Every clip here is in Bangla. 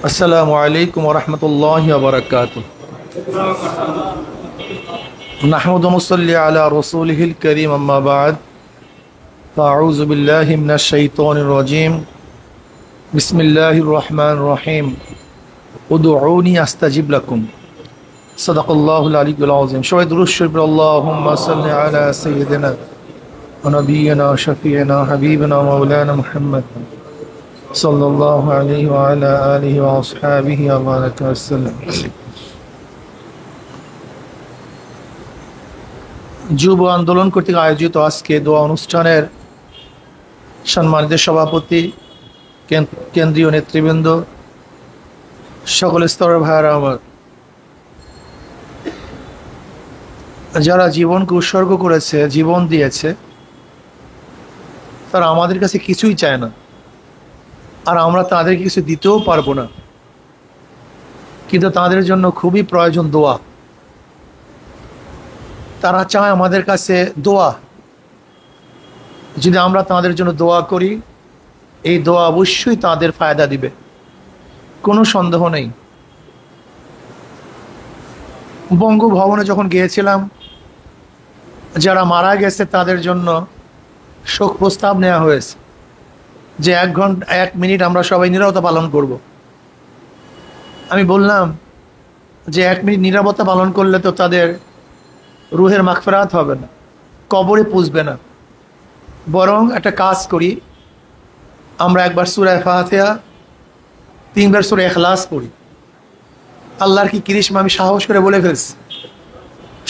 अस्सलामु अलैकुम वरहमतुल्लाहि वबरकातुहू। नहमदु व नुसल्ली अला रसूलिहिल करीम अम्मा बाद फ़अऊज़ु बिल्लाहि मिनश शैतानिर रजीम बिस्मिल्लाहिर रहमानिर रहीम उदऊनी अस्तजिब लकुम सदक़ल्लाहुल अलिय्युल अज़ीम। सबाई दुरूद शरीफ अल्लाहुम्मा सल्लि अला सय्यिदिना व नबिय्यिना शफ़ीइना हबीबिना मौलाना मुहम्मद सल्लल्लाहु अलैहि व अला आलिहि व अस्हाबिहि व बारक वसल्लम। যুব আন্দোলন কর্তৃক আয়োজিত আজকে দোয়া অনুষ্ঠানের সম্মানিত সভাপতি, কেন্দ্রীয় নেতৃবৃন্দ, সকল স্তরের ভাইয়েরা আমার, যারা জীবনকে উৎসর্গ করেছে, জীবন দিয়েছে, তারা আমাদের কাছে কিছুই চায় না, আর আমরা তাদেরকে কিছু দিতেও পারবো না, কিন্তু তাদের জন্য খুবই প্রয়োজন দোয়া। তারা চায় আমাদের কাছে দোয়া। যদি আমরা তাদের জন্য দোয়া করি, এই দোয়া অবশ্যই তাদের ফায়দা দিবে, কোনো সন্দেহ নেই। বঙ্গভবনে যখন গিয়েছিলাম, যারা মারা গেছে তাদের জন্য শোক প্রস্তাব নেওয়া হয়েছে যে 1 মিনিট আমরা সবাই নীরবতা পালন করব। আমি বললাম যে 1 মিনিট নীরবতা পালন করলে তো তাদের রুহের মাগফিরাত হবে না, কবরে পুষবে না। বরং একটা কাজ করি, আমরা একবার সূরা ফাতিহা, 3 বার সূরা ইখলাস পড়ি। আল্লাহর কি করিশমা, আমি সাহস করে বলে ফেলছি,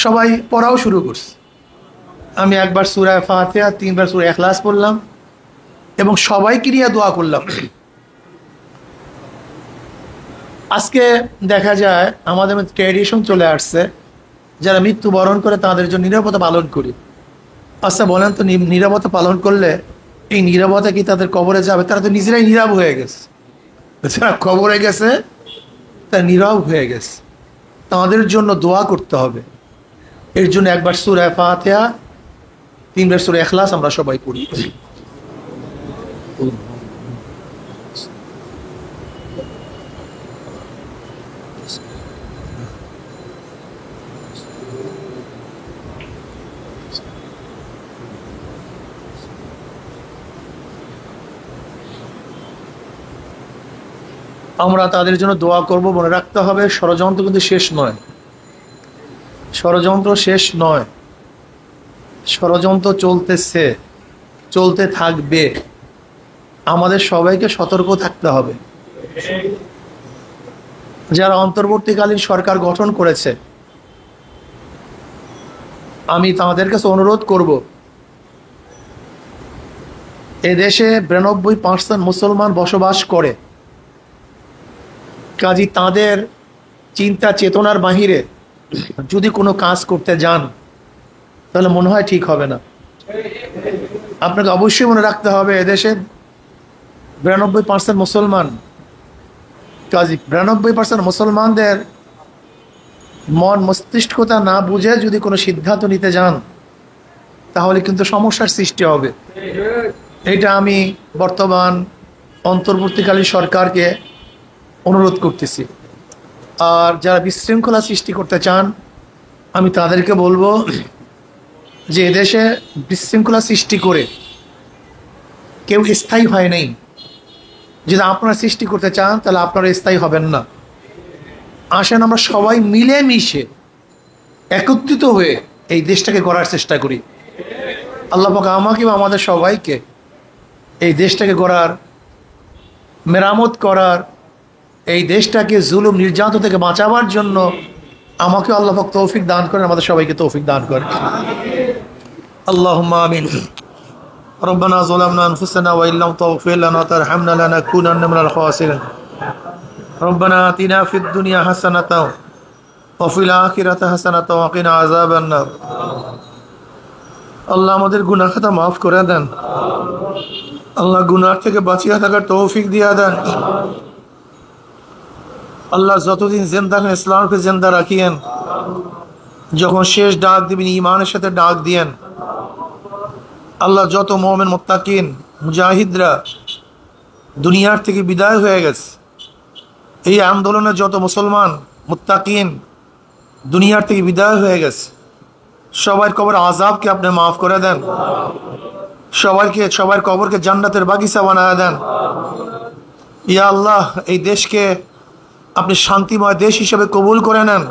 সবাই পড়াও শুরু করছে। আমি একবার সূরা ফাতিহা, 3 বার সূরা ইখলাস পড়লাম এবং সবাইকে নিয়ে দোয়া করলাম। আজকে দেখা যায় আমাদের মধ্যে ট্র্যাডিশন চলে আসছে, যারা মৃত্যুবরণ করে তাদের জন্য নীরবতা পালন করি। আচ্ছা বলেন তো, নীরবতা পালন করলে এই নীরবতা কি তাদের কবরে যাবে? তারা তো নিজেরাই নীরব হয়ে গেছে। যারা কবরে গেছে তারা নীরব হয়ে গেছে, তাদের জন্য দোয়া করতে হবে। এর জন্য একবার সূরা ফাতিহা, 3 বার সূরা ইখলাস আমরা সবাই পড়ি। আমরা তাদের জন্য দোয়া করব। মনে রাখতে হবে, ষড়যন্ত্র কিন্তু শেষ নয়, ষড়যন্ত্র শেষ নয়, ষড়যন্ত্র চলতেছে, চলতে থাকবে। আমাদের সবাইকে সতর্ক থাকতে হবে। যারা অন্তর্বর্তীকালীন সরকার গঠন করেছে, আমি তাদের কাছে অনুরোধ করব, এদেশে 92% মুসলমান বসবাস করে, কাজী তাদের চিন্তা চেতনার বাহিরে যদি কোনো কাজ করতে যান তাহলে মনে হয় ঠিক হবে না। আপনাকে অবশ্যই মনে রাখতে হবে, এদেশে 92% মুসলমান, কাজী 92% মুসলমানদের মন মস্তিষ্কতা না বুঝে যদি কোনো সিদ্ধান্ত নিতে যান তাহলে কিন্তু সমস্যার সৃষ্টি হবে। এটা আমি বর্তমান অন্তর্বর্তীকালীন সরকারকে অনুরোধ করতেছি। আর যারা বিশৃঙ্খলা সৃষ্টি করতে চান, আমি তাদেরকে বলবো যে এদেশে বিশৃঙ্খলা সৃষ্টি করে কেউ স্থায়ী হয় নাই। যদি আপনারা সৃষ্টি করতে চান তাহলে আপনারা স্থায়ী হবেন না। আসেন আমরা সবাই মিলেমিশে একত্রিত হয়ে এই দেশটাকে গড়ার চেষ্টা করি। আল্লাহ পাক আমাকে বা আমাদের সবাইকে এই দেশটাকে গড়ার, মেরামত করার, এই দেশটাকে জুলুম নির্যাতন থেকে বাঁচাবার জন্য আমাকে আল্লাহ পাক তৌফিক দান করেন, আমাদের সবাইকে তৌফিক দান করেন। আল্লাহুম্মা আমিন। রব্বানা যালামনা আনফুসানা ওয়া ইল্লাম তাগফির লানা ওয়া তারহামনা লানাকুনান্না মিনাল খাসিরিন। রব্বানা আতিনা ফিদ দুনিয়া হাসানাতাও ওয়া ফিল আখিরাতি হাসানাতাও ওয়া কিনা আযাবান নার। আল্লাহ আমাদের গুনাহ খাতা মাফ করে দেন। আল্লাহ গুনাহ থেকে বাঁচিয়ে থাকার তৌফিক দিয়ে দেন। আল্লাহ যতদিন জিন্দা রাখেন ইসলামকে জিন্দা রাখিয়েন। যখন শেষ ডাক দিবেন ঈমানের সাথে ডাক দিয়েন। আল্লাহ যত মুমিন মুত্তাকিন মুজাহিদরা দুনিয়ার থেকে বিদায় হয়ে গেছে, এই আন্দোলনে যত মুসলমান মুত্তাকিন দুনিয়ার থেকে বিদায় হয়ে গেছে, সবার কবর আযাবকে আপনি মাফ করে দেন, সবার কবরকে জান্নাতের বাগিচা বানায় দেন। ইয়া আল্লাহ, এই দেশকে আপনি শান্তিময় দেশ হিসেবে কবুল করে নেন।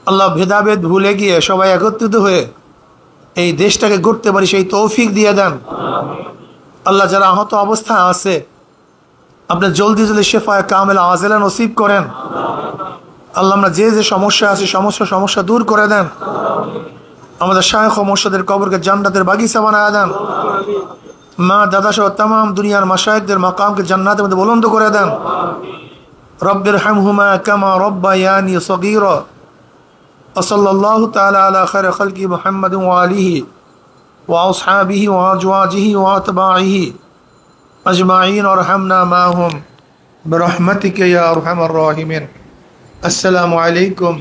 আল্লাহ, ভেদাভেদ ভুলে গিয়ে সবাই একত্রিত হয়ে এই দেশটাকে গড়তে পারি সেই তৌফিক দিয়ে দেন। আল্লাহ, যারা আহত অবস্থায় আছে আপনি জলদি জলদি শেফায়ে কামেলা আজেলা নসিব করেন। আল্লাহ, আমরা যে যে সমস্যা আছে সমস্যা দূর করে দেন। আমাদের শায়খ ও মুর্শিদের কবরকে জান্নাতের বাগিচা বানায় দেন। মা দাদা সহ তাম দুনিয়ার মাশায়েখদের মাকামকে জান্নাতের মধ্যে বুলন্দ করে দেন। রব্বির হামহুমা কামা রব্বায়ানি সগীরা। সাল্লাল্লাহু তাআলা আলা খায়রি খালকি মুহাম্মাদিন ওয়া আলিহি ওয়া আসহাবিহি ওয়া আজওয়াজিহি ওয়া আতবাইহি আজমাইন ওয়ারহামনা মাহুম বিরহমাতিকা ইয়া আরহামার রাহিমিন। আসসালামু আলাইকুম।